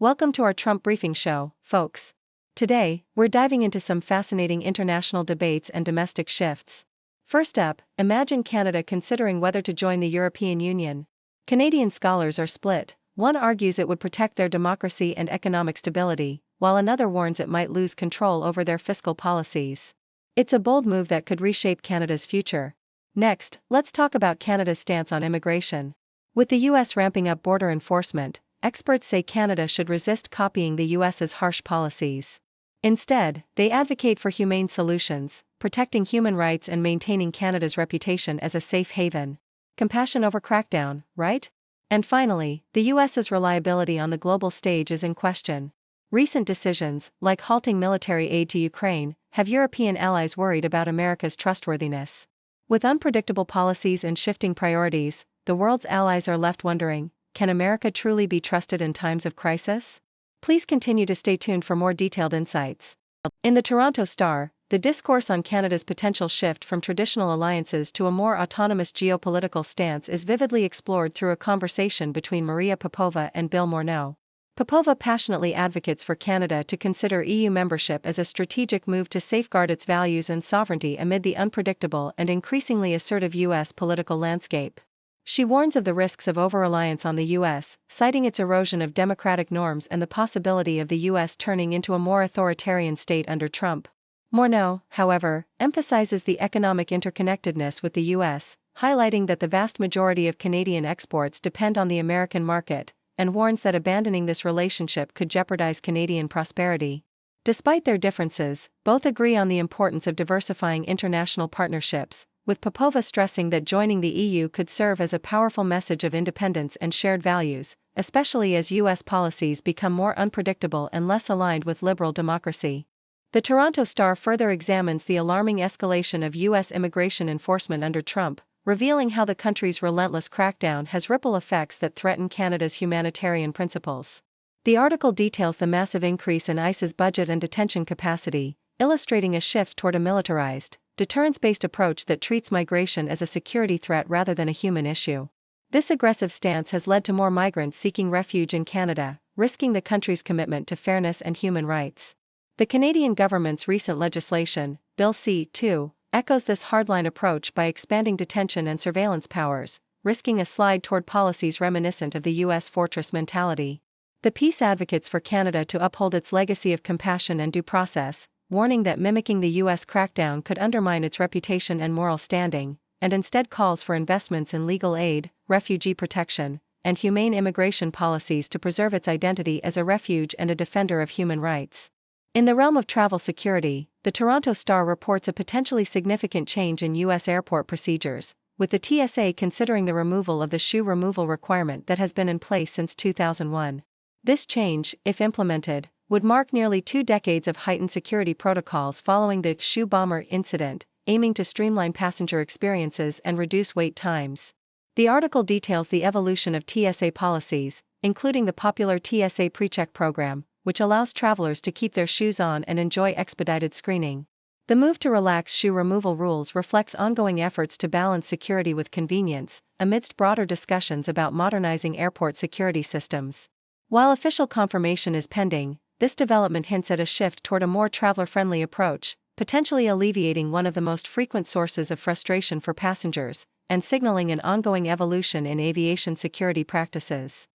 Welcome to our Trump Briefing Show, folks. Today, we're diving into some fascinating international debates and domestic shifts. First up, imagine Canada considering whether to join the European Union. Canadian scholars are split. One argues it would protect their democracy and economic stability, while another warns it might lose control over their fiscal policies. It's a bold move that could reshape Canada's future. Next, let's talk about Canada's stance on immigration. With the US ramping up border enforcement, experts say Canada should resist copying the US's harsh policies. Instead, they advocate for humane solutions, protecting human rights and maintaining Canada's reputation as a safe haven. Compassion over crackdown, right? And finally, the US's reliability on the global stage is in question. Recent decisions, like halting military aid to Ukraine, have European allies worried about America's trustworthiness. With unpredictable policies and shifting priorities, the world's allies are left wondering, can America truly be trusted in times of crisis? Please continue to stay tuned for more detailed insights. In the Toronto Star, the discourse on Canada's potential shift from traditional alliances to a more autonomous geopolitical stance is vividly explored through a conversation between Maria Popova and Bill Morneau. Popova passionately advocates for Canada to consider EU membership as a strategic move to safeguard its values and sovereignty amid the unpredictable and increasingly assertive US political landscape. She warns of the risks of over-reliance on the US, citing its erosion of democratic norms and the possibility of the US turning into a more authoritarian state under Trump. Morneau, however, emphasizes the economic interconnectedness with the US, highlighting that the vast majority of Canadian exports depend on the American market, and warns that abandoning this relationship could jeopardize Canadian prosperity. Despite their differences, both agree on the importance of diversifying international partnerships, with Popova stressing that joining the EU could serve as a powerful message of independence and shared values, especially as US policies become more unpredictable and less aligned with liberal democracy. The Toronto Star further examines the alarming escalation of US immigration enforcement under Trump, revealing how the country's relentless crackdown has ripple effects that threaten Canada's humanitarian principles. The article details the massive increase in ICE's budget and detention capacity, illustrating a shift toward a militarized, deterrence-based approach that treats migration as a security threat rather than a human issue. This aggressive stance has led to more migrants seeking refuge in Canada, risking the country's commitment to fairness and human rights. The Canadian government's recent legislation, Bill C-2, echoes this hardline approach by expanding detention and surveillance powers, risking a slide toward policies reminiscent of the US fortress mentality. The piece advocates for Canada to uphold its legacy of compassion and due process, warning that mimicking the US crackdown could undermine its reputation and moral standing, and instead calls for investments in legal aid, refugee protection, and humane immigration policies to preserve its identity as a refuge and a defender of human rights. In the realm of travel security, the Toronto Star reports a potentially significant change in US airport procedures, with the TSA considering the removal of the shoe removal requirement that has been in place since 2001. This change, if implemented, would mark nearly 2 decades of heightened security protocols following the shoe bomber incident, aiming to streamline passenger experiences and reduce wait times. The article details the evolution of TSA policies, including the popular TSA PreCheck program, which allows travelers to keep their shoes on and enjoy expedited screening. The move to relax shoe removal rules reflects ongoing efforts to balance security with convenience, amidst broader discussions about modernizing airport security systems. While official confirmation is pending, this development hints at a shift toward a more traveler-friendly approach, potentially alleviating one of the most frequent sources of frustration for passengers, and signaling an ongoing evolution in aviation security practices.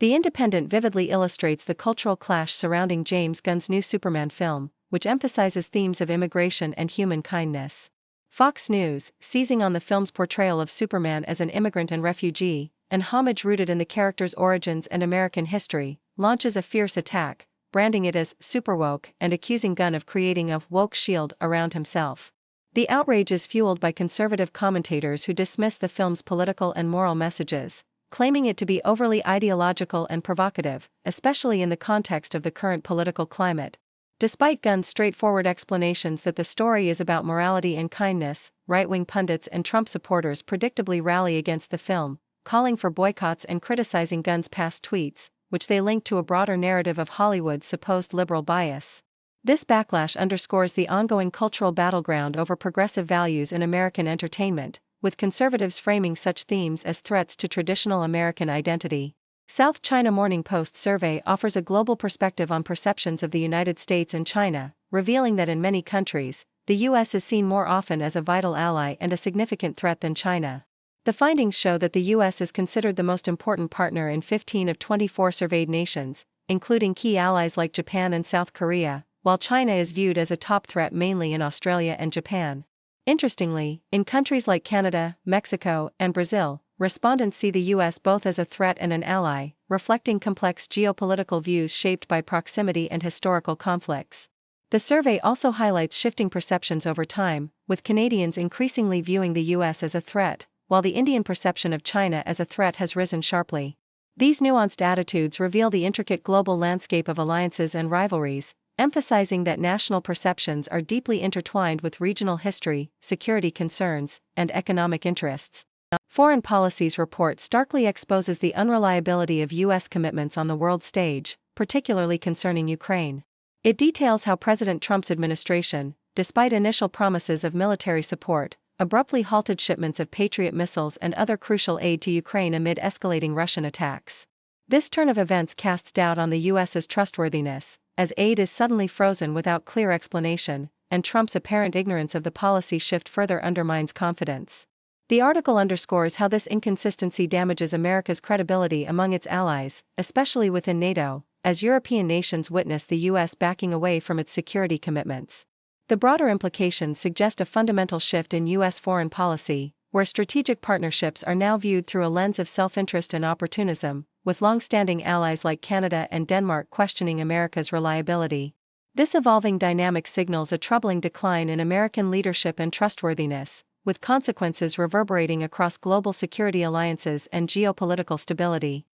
The Independent vividly illustrates the cultural clash surrounding James Gunn's new Superman film, which emphasizes themes of immigration and human kindness. Fox News, seizing on the film's portrayal of Superman as an immigrant and refugee, an homage rooted in the character's origins and American history, launches a fierce attack, branding it as superwoke and accusing Gunn of creating a woke shield around himself. The outrage is fueled by conservative commentators who dismiss the film's political and moral messages, claiming it to be overly ideological and provocative, especially in the context of the current political climate. Despite Gunn's straightforward explanations that the story is about morality and kindness, right-wing pundits and Trump supporters predictably rally against the film, calling for boycotts and criticizing Gunn's past tweets, which they link to a broader narrative of Hollywood's supposed liberal bias. This backlash underscores the ongoing cultural battleground over progressive values in American entertainment, with conservatives framing such themes as threats to traditional American identity. South China Morning Post survey offers a global perspective on perceptions of the United States and China, revealing that in many countries, the U.S. is seen more often as a vital ally and a significant threat than China. The findings show that the U.S. is considered the most important partner in 15 of 24 surveyed nations, including key allies like Japan and South Korea, while China is viewed as a top threat mainly in Australia and Japan. Interestingly, in countries like Canada, Mexico, and Brazil, respondents see the U.S. both as a threat and an ally, reflecting complex geopolitical views shaped by proximity and historical conflicts. The survey also highlights shifting perceptions over time, with Canadians increasingly viewing the U.S. as a threat, while the Indian perception of China as a threat has risen sharply. These nuanced attitudes reveal the intricate global landscape of alliances and rivalries, emphasizing that national perceptions are deeply intertwined with regional history, security concerns, and economic interests. Foreign Policy's report starkly exposes the unreliability of U.S. commitments on the world stage, particularly concerning Ukraine. It details how President Trump's administration, despite initial promises of military support, abruptly halted shipments of Patriot missiles and other crucial aid to Ukraine amid escalating Russian attacks. This turn of events casts doubt on the U.S.'s trustworthiness, as aid is suddenly frozen without clear explanation, and Trump's apparent ignorance of the policy shift further undermines confidence. The article underscores how this inconsistency damages America's credibility among its allies, especially within NATO, as European nations witness the U.S. backing away from its security commitments. The broader implications suggest a fundamental shift in U.S. foreign policy, where strategic partnerships are now viewed through a lens of self-interest and opportunism, with long-standing allies like Canada and Denmark questioning America's reliability. This evolving dynamic signals a troubling decline in American leadership and trustworthiness, with consequences reverberating across global security alliances and geopolitical stability.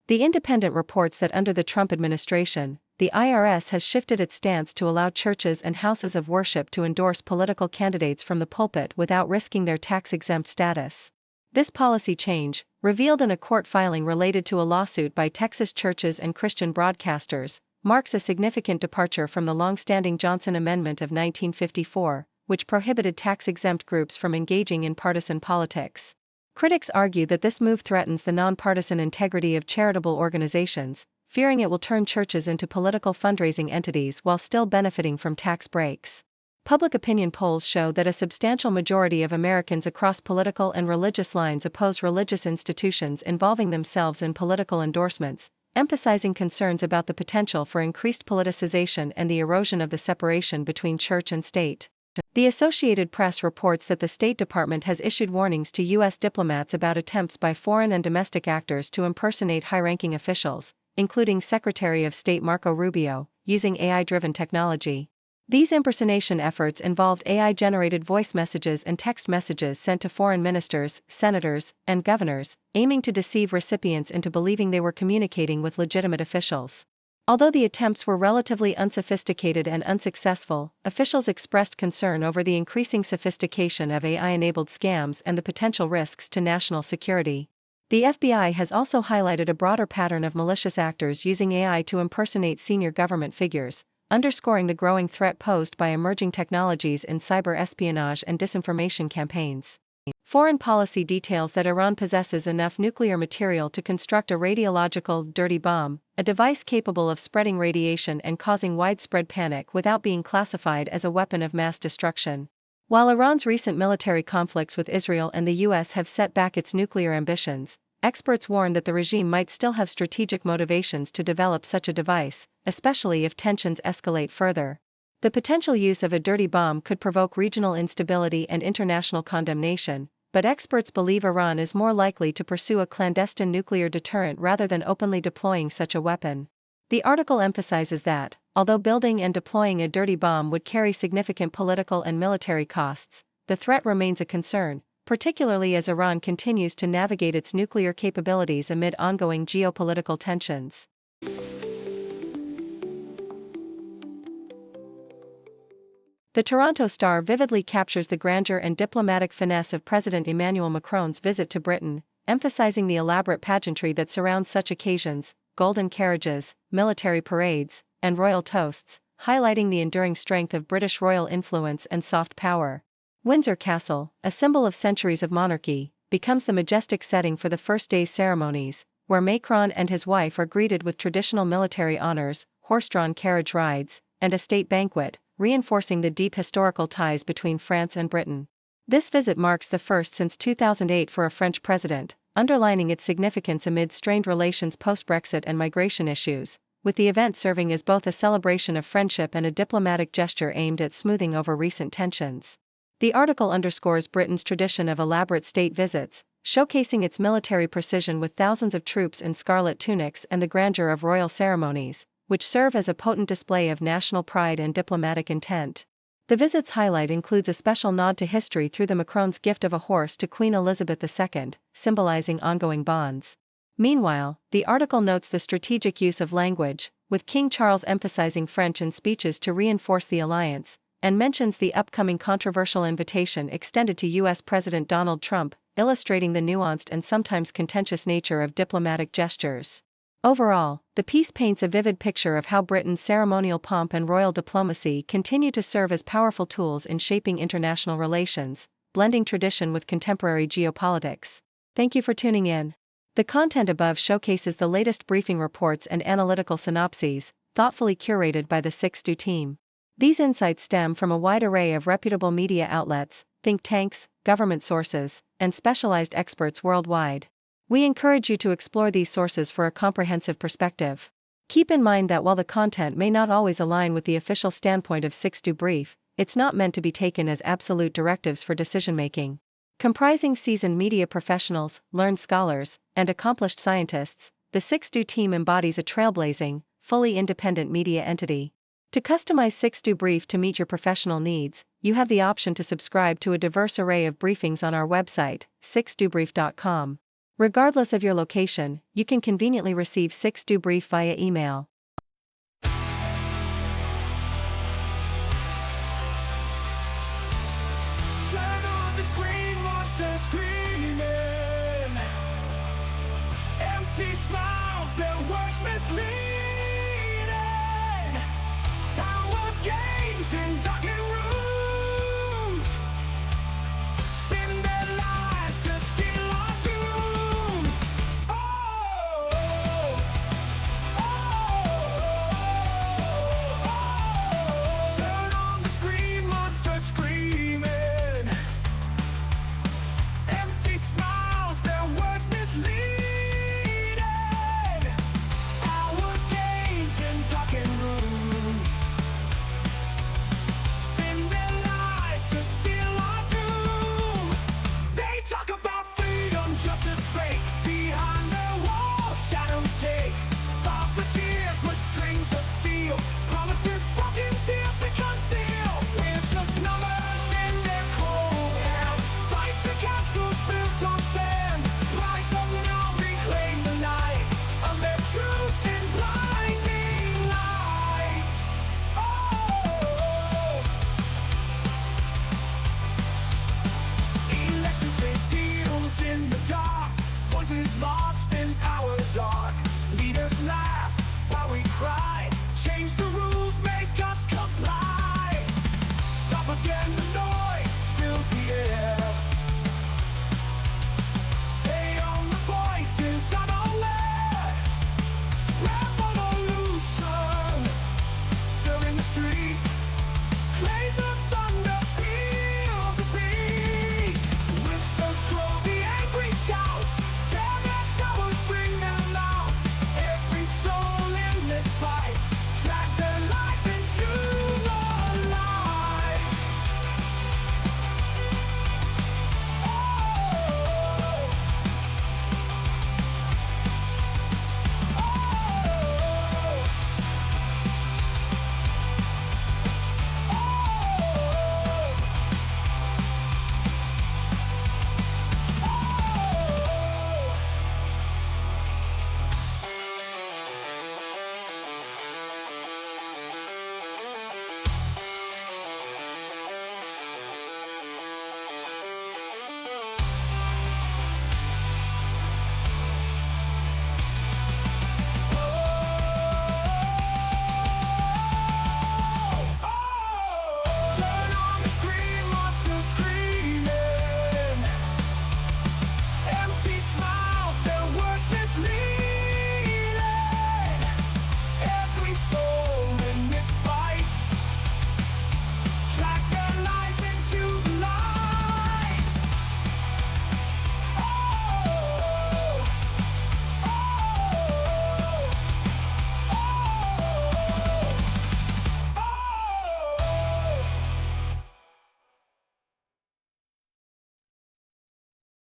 The Independent reports that under the Trump administration, the IRS has shifted its stance to allow churches and houses of worship to endorse political candidates from the pulpit without risking their tax-exempt status. This policy change, revealed in a court filing related to a lawsuit by Texas churches and Christian broadcasters, marks a significant departure from the long-standing Johnson Amendment of 1954, which prohibited tax-exempt groups from engaging in partisan politics. Critics argue that this move threatens the nonpartisan integrity of charitable organizations, fearing it will turn churches into political fundraising entities while still benefiting from tax breaks. Public opinion polls show that a substantial majority of Americans across political and religious lines oppose religious institutions involving themselves in political endorsements, emphasizing concerns about the potential for increased politicization and the erosion of the separation between church and state. The Associated Press reports that the State Department has issued warnings to U.S. diplomats about attempts by foreign and domestic actors to impersonate high-ranking officials, including Secretary of State Marco Rubio, using AI-driven technology. These impersonation efforts involved AI-generated voice messages and text messages sent to foreign ministers, senators, and governors, aiming to deceive recipients into believing they were communicating with legitimate officials. Although the attempts were relatively unsophisticated and unsuccessful, officials expressed concern over the increasing sophistication of AI-enabled scams and the potential risks to national security. The FBI has also highlighted a broader pattern of malicious actors using AI to impersonate senior government figures, underscoring the growing threat posed by emerging technologies in cyber espionage and disinformation campaigns. Foreign Policy details that Iran possesses enough nuclear material to construct a radiological dirty bomb, a device capable of spreading radiation and causing widespread panic without being classified as a weapon of mass destruction. While Iran's recent military conflicts with Israel and the U.S. have set back its nuclear ambitions, experts warn that the regime might still have strategic motivations to develop such a device, especially if tensions escalate further. The potential use of a dirty bomb could provoke regional instability and international condemnation, but experts believe Iran is more likely to pursue a clandestine nuclear deterrent rather than openly deploying such a weapon. The article emphasizes that, although building and deploying a dirty bomb would carry significant political and military costs, the threat remains a concern, particularly as Iran continues to navigate its nuclear capabilities amid ongoing geopolitical tensions. The Toronto Star vividly captures the grandeur and diplomatic finesse of President Emmanuel Macron's visit to Britain, emphasizing the elaborate pageantry that surrounds such occasions: golden carriages, military parades, and royal toasts, highlighting the enduring strength of British royal influence and soft power. Windsor Castle, a symbol of centuries of monarchy, becomes the majestic setting for the first day's ceremonies, where Macron and his wife are greeted with traditional military honors, horse-drawn carriage rides, and a state banquet, reinforcing the deep historical ties between France and Britain. This visit marks the first since 2008 for a French president, underlining its significance amid strained relations post-Brexit and migration issues, with the event serving as both a celebration of friendship and a diplomatic gesture aimed at smoothing over recent tensions. The article underscores Britain's tradition of elaborate state visits, showcasing its military precision with thousands of troops in scarlet tunics and the grandeur of royal ceremonies, which serve as a potent display of national pride and diplomatic intent. The visit's highlight includes a special nod to history through the Macron's gift of a horse to Queen Elizabeth II, symbolizing ongoing bonds. Meanwhile, the article notes the strategic use of language, with King Charles emphasizing French in speeches to reinforce the alliance, and mentions the upcoming controversial invitation extended to U.S. President Donald Trump, illustrating the nuanced and sometimes contentious nature of diplomatic gestures. Overall, the piece paints a vivid picture of how Britain's ceremonial pomp and royal diplomacy continue to serve as powerful tools in shaping international relations, blending tradition with contemporary geopolitics. Thank you for tuning in. The content above showcases the latest briefing reports and analytical synopses, thoughtfully curated by the 6Do team. These insights stem from a wide array of reputable media outlets, think tanks, government sources, and specialized experts worldwide. We encourage you to explore these sources for a comprehensive perspective. Keep in mind that while the content may not always align with the official standpoint of 6Do Brief, it's not meant to be taken as absolute directives for decision-making. Comprising seasoned media professionals, learned scholars, and accomplished scientists, the 6Do team embodies a trailblazing, fully independent media entity. To customize 6Do Brief to meet your professional needs, you have the option to subscribe to a diverse array of briefings on our website, 6dobrief.com. Regardless of your location, you can conveniently receive 6Do Brief via email. Empty smiles, their words misleading. Power games in darkness.